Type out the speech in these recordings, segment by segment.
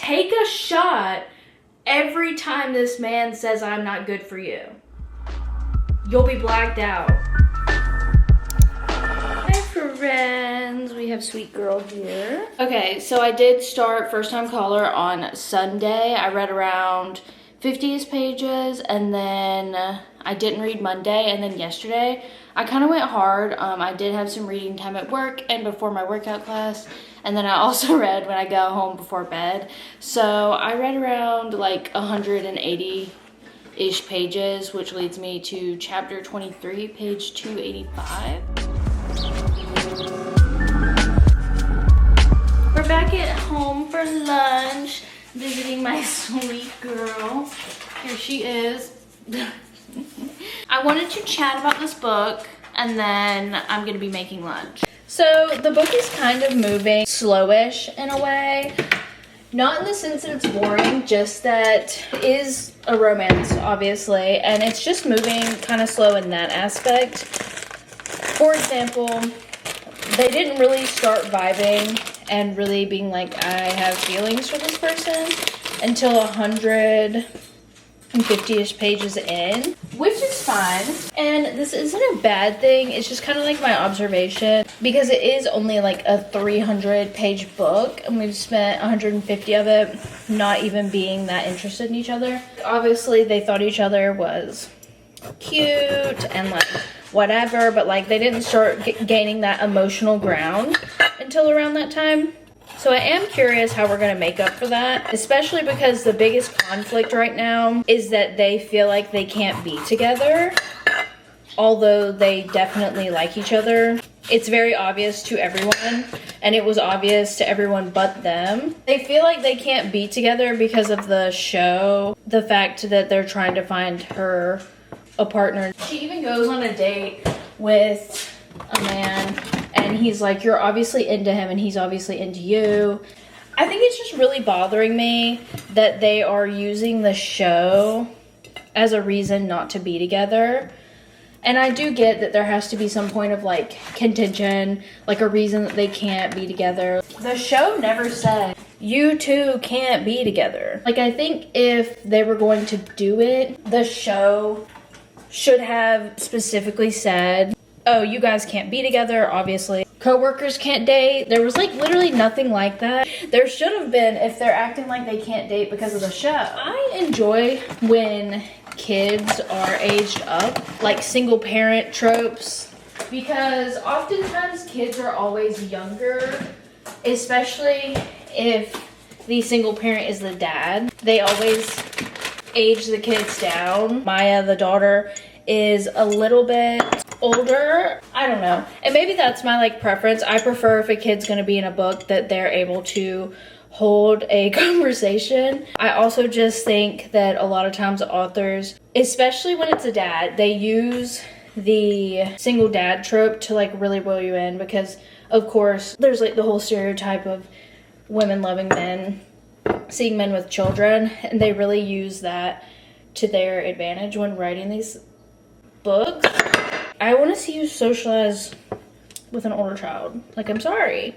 take a shot every time this man says I'm not good for you. You'll be blacked out. Hi friends, we have sweet girl here. Okay, so I did start First Time Caller on Sunday. I read around 50-ish pages, and then I didn't read Monday, and then yesterday I kind of went hard. I did have some reading time at work and before my workout class, and then I also read when I got home before bed. So I read around like 180-ish pages, which leads me to chapter 23, page 285. We're back at home for lunch, visiting my sweet girl. Here she is. I wanted to chat about this book, and then I'm gonna be making lunch. So the book is kind of moving slowish in a way. Not in the sense that it's boring, just that it is a romance, obviously, and it's just moving kind of slow in that aspect. For example, they didn't really start vibing and really being like, I have feelings for this person until 150-ish pages in, which is fine. And this isn't a bad thing. It's just kind of like my observation, because it is only like a 300-page book, and we've spent 150 of it not even being that interested in each other. Obviously, they thought each other was cute and like whatever, but like they didn't start gaining that emotional ground until around that time. So I am curious how we're gonna make up for that, especially because the biggest conflict right now is that they feel like they can't be together, although they definitely like each other. It's very obvious to everyone, and it was obvious to everyone but them. They feel like they can't be together because of the show, the fact that they're trying to find her a partner. She even goes on a date with a man, and he's like, you're obviously into him and he's obviously into you. I think it's just really bothering me that they are using the show as a reason not to be together. And I do get that there has to be some point of like contention, like a reason that they can't be together. The show never said, you two can't be together. Like, I think if they were going to do it, the show should have specifically said, oh, you guys can't be together, obviously. Co-workers can't date. There was like literally nothing like that. There should have been, if they're acting like they can't date because of the show. I enjoy when kids are aged up, like single parent tropes, because oftentimes kids are always younger, especially if the single parent is the dad. They always age the kids down. Maya, the daughter, is a little bit older. I don't know. And maybe that's my like preference. I prefer if a kid's gonna be in a book that they're able to hold a conversation. I also just think that a lot of times authors, especially when it's a dad, they use the single dad trope to like really reel you in, because of course there's like the whole stereotype of women loving men, seeing men with children, and they really use that to their advantage when writing these books. I want to see you socialize with an older child. Like, I'm sorry.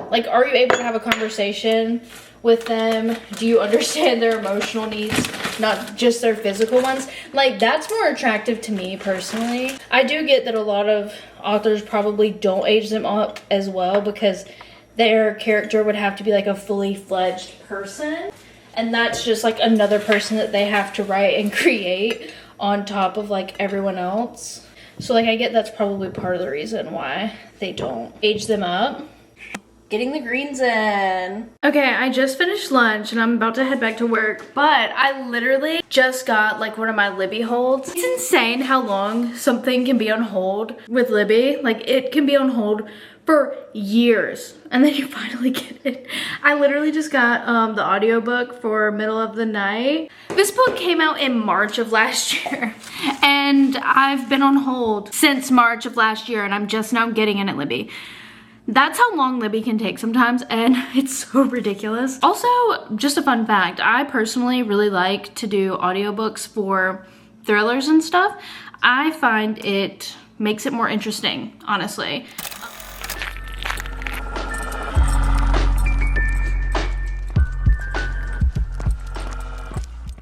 Like, are you able to have a conversation with them? Do you understand their emotional needs, not just their physical ones? Like, that's more attractive to me personally. I do get that a lot of authors probably don't age them up as well, because their character would have to be like a fully fledged person, and that's just like another person that they have to write and create on top of like everyone else. So like I get that's probably part of the reason why they don't age them up. Getting the greens in. Okay, I just finished lunch and I'm about to head back to work, but I literally just got like one of my Libby holds. It's insane how long something can be on hold with Libby. Like, it can be on hold for years and then you finally get it. I literally just got the audiobook for Middle of the Night. This book came out in March of last year and I've been on hold since March of last year, and I'm just now getting in at Libby. That's how long Libby can take sometimes, and it's so ridiculous. Also, just a fun fact, I personally really like to do audiobooks for thrillers and stuff. I find it makes it more interesting, honestly.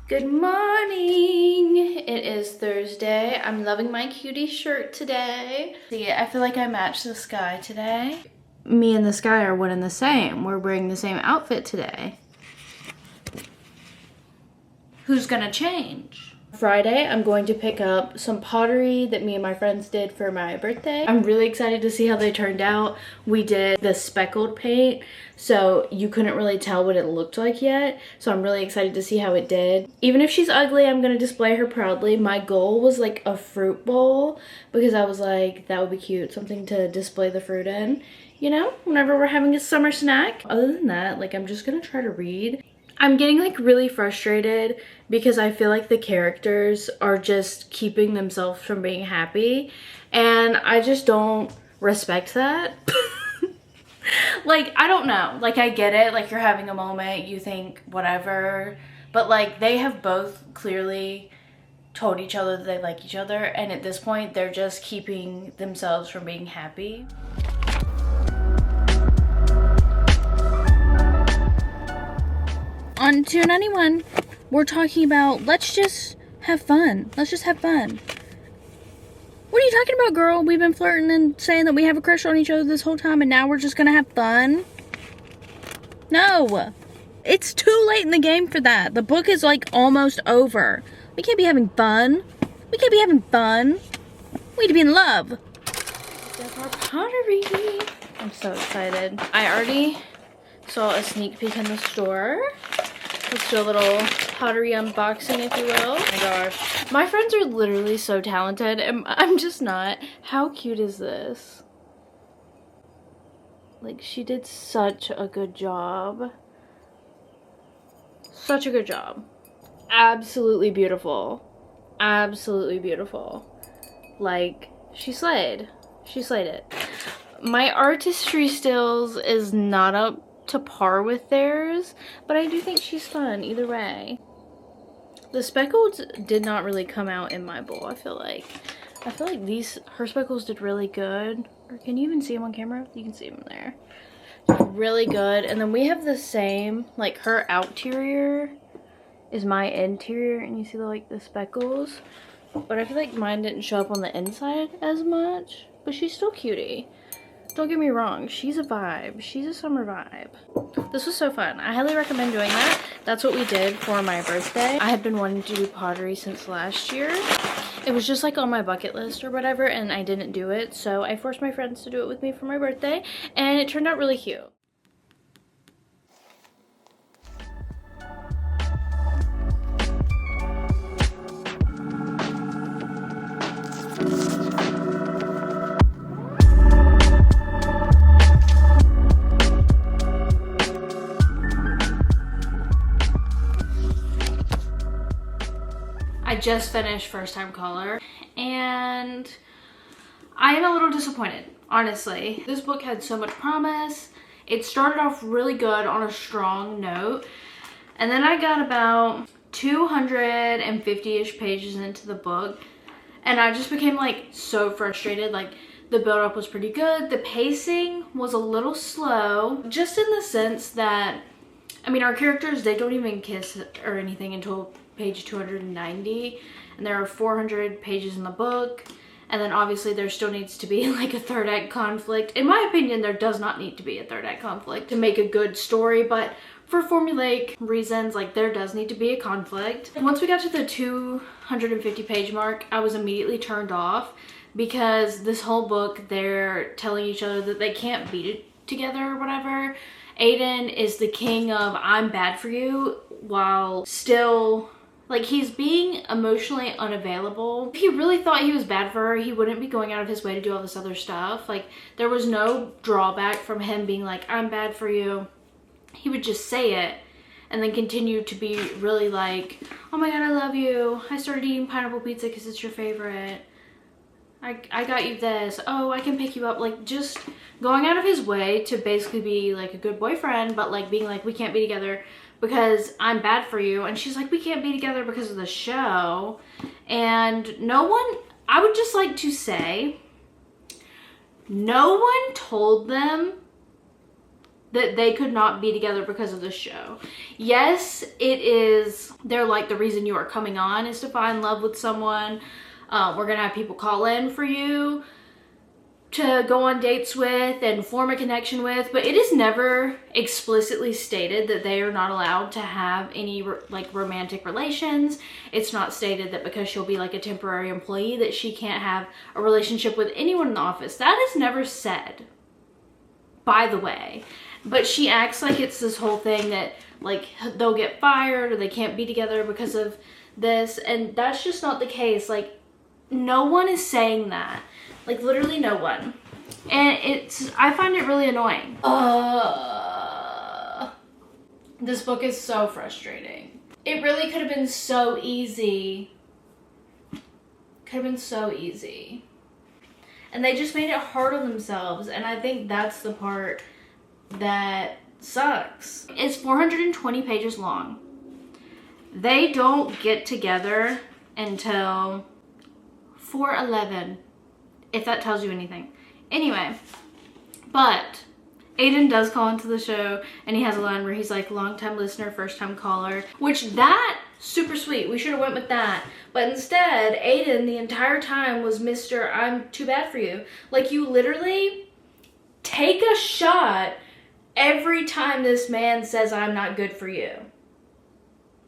Good morning. It is Thursday. I'm loving my cutie shirt today. See, I feel like I match the sky today. Me and the sky are one and the same. We're wearing the same outfit today. Who's gonna change? Friday, I'm going to pick up some pottery that me and my friends did for my birthday. I'm really excited to see how they turned out. We did the speckled paint, so you couldn't really tell what it looked like yet. So I'm really excited to see how it did. Even if she's ugly, I'm gonna display her proudly. My goal was like a fruit bowl because I was like, that would be cute, something to display the fruit in, you know, whenever we're having a summer snack. Other than that, like, I'm just gonna try to read. I'm getting like really frustrated because I feel like the characters are just keeping themselves from being happy, and I just don't respect that. Like, I don't know, like, I get it, like, you're having a moment, you think whatever, but like, they have both clearly told each other that they like each other, and at this point they're just keeping themselves from being happy. On 291, we're talking about let's just have fun. Let's just have fun. What are you talking about, girl? We've been flirting and saying that we have a crush on each other this whole time, and now we're just gonna have fun? No. It's too late in the game for that. The book is like almost over. We can't be having fun. We can't be having fun. We need to be in love. That's our pottery. I'm so excited. I already saw a sneak peek in the store. Let's do a little pottery unboxing, if you will. Oh my gosh. My friends are literally so talented, and I'm just not. How cute is this? Like, she did such a good job. Such a good job. Absolutely beautiful. Absolutely beautiful. Like, she slayed. She slayed it. My artistry skills is not up to par with theirs, but I do think she's fun either way. The speckles did not really come out in my bowl. I feel like her speckles did really good. Or can you even see them on camera? You can see them there. Really good. And then we have the same, like, her outerior is my interior, and you see the speckles, but I feel like mine didn't show up on the inside as much, but she's still cutie. Don't get me wrong, she's a vibe. She's a summer vibe. This was so fun. I highly recommend doing that. That's what we did for my birthday. I had been wanting to do pottery since last year. It was just like on my bucket list or whatever, and I didn't do it. So I forced my friends to do it with me for my birthday, and it turned out really cute. I just finished First Time Caller, and I am a little disappointed, honestly. This book had so much promise. It started off really good on a strong note, and then I got about 250-ish pages into the book, and I just became like so frustrated. Like, the build-up was pretty good. The pacing was a little slow, just in the sense that, I mean, our characters, they don't even kiss or anything until page 290, and there are 400 pages in the book, and then obviously there still needs to be like a third act conflict. In my opinion, there does not need to be a third act conflict to make a good story, but for formulaic reasons, like, there does need to be a conflict. Once we got to the 250 page mark, I was immediately turned off, because this whole book, they're telling each other that they can't be together or whatever. Aiden is the king of I'm bad for you, while still, like, he's being emotionally unavailable. If he really thought he was bad for her, he wouldn't be going out of his way to do all this other stuff. Like, there was no drawback from him being like, I'm bad for you. He would just say it and then continue to be really like, oh my god, I love you. I started eating pineapple pizza because it's your favorite. I got you this. Oh, I can pick you up. Like, just going out of his way to basically be like a good boyfriend, but like being like, we can't be together because I'm bad for you. And she's like, we can't be together because of the show. And no one, I would just like to say, no one told them that they could not be together because of this show. Yes, it is, they're like, the reason you are coming on is to find love with someone. We're gonna have people call in for you to go on dates with and form a connection with, but it is never explicitly stated that they are not allowed to have any like romantic relations. It's not stated that because she'll be like a temporary employee that she can't have a relationship with anyone in the office. That is never said, by the way. But she acts like it's this whole thing that like they'll get fired or they can't be together because of this, and that's just not the case. Like, no one is saying that. Like, literally no one. And I find it really annoying. This book is so frustrating. It really could have been so easy. Could have been so easy. And they just made it hard on themselves, and I think that's the part that sucks. It's 420 pages long. They don't get together until 4:11, if that tells you anything. Anyway, but Aiden does call into the show, and he has a line where he's like, long time listener, first time caller, which that super sweet. We should have went with that. But instead, Aiden the entire time was Mr. I'm too bad for you. Like, you literally take a shot every time this man says I'm not good for you.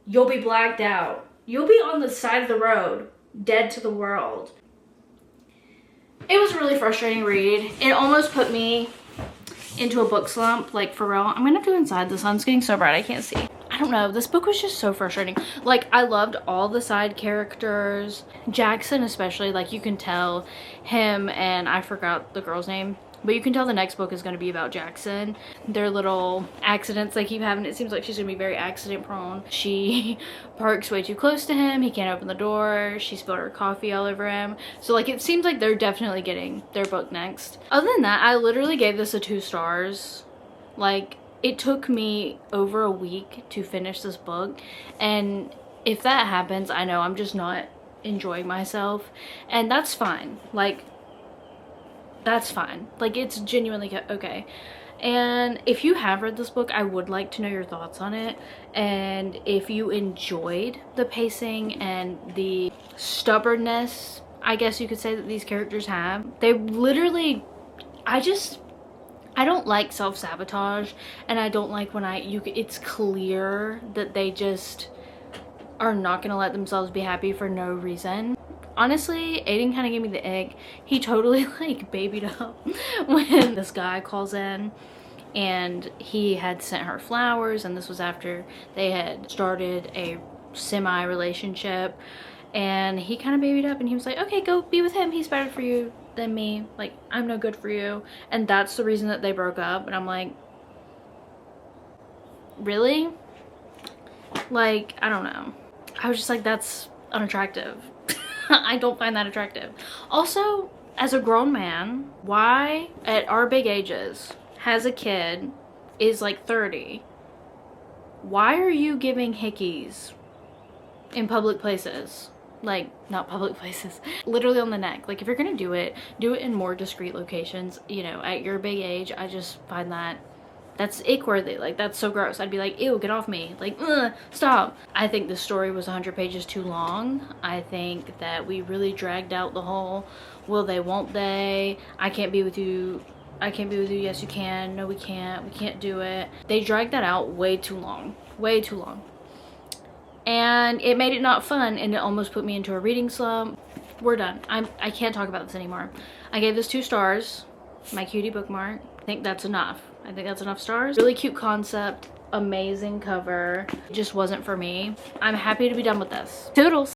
You'll be blacked out. You'll be on the side of the road, dead to the world. It was a really frustrating read. It almost put me into a book slump, like, for real. I'm gonna have to go inside. The sun's getting so bright I can't see. I don't know. This book was just so frustrating. Like, I loved all the side characters. Jackson especially, like, you can tell him, and I forgot the girl's name, but you can tell the next book is going to be about Jackson. Their little accidents they keep having. It seems like she's going to be very accident prone. She parks way too close to him. He can't open the door. She spilled her coffee all over him. So, like, it seems like they're definitely getting their book next. Other than that, I literally gave this a 2 stars. Like, it took me over a week to finish this book. And if that happens, I know I'm just not enjoying myself. And that's fine. Like, that's fine. Like, it's genuinely okay. And if you have read this book, I would like to know your thoughts on it. And if you enjoyed the pacing and the stubbornness, I guess you could say, that these characters have. They literally, I don't like self-sabotage, and I don't like when it's clear that they just are not gonna let themselves be happy for no reason. Honestly, Aiden kind of gave me the ick. He totally, like, babied up when this guy calls in, and he had sent her flowers, and this was after they had started a semi-relationship, and he kind of babied up, and he was like, okay, go be with him. He's better for you than me. Like, I'm no good for you. And that's the reason that they broke up. And I'm like, really? Like, I don't know. I was just like, that's unattractive. I don't find that attractive. Also, as a grown man, why at our big ages has a kid, is like 30, why are you giving hickeys in public places? Like, not public places, literally on the neck. Like, if you're gonna do it in more discreet locations. You know, at your big age, I just find that's ick-worthy. Like, that's so gross. I'd be like, ew, get off me. Like, stop. I think this story was 100 pages too long. I think that we really dragged out the whole, will they, won't they, I can't be with you, I can't be with you, yes you can, no we can't do it. They dragged that out way too long. Way too long. And it made it not fun, and it almost put me into a reading slump. We're done. I can't talk about this anymore. I gave this 2 stars. My cutie bookmark. I think that's enough. I think that's enough stars. Really cute concept. Amazing cover. Just wasn't for me. I'm happy to be done with this. Toodles.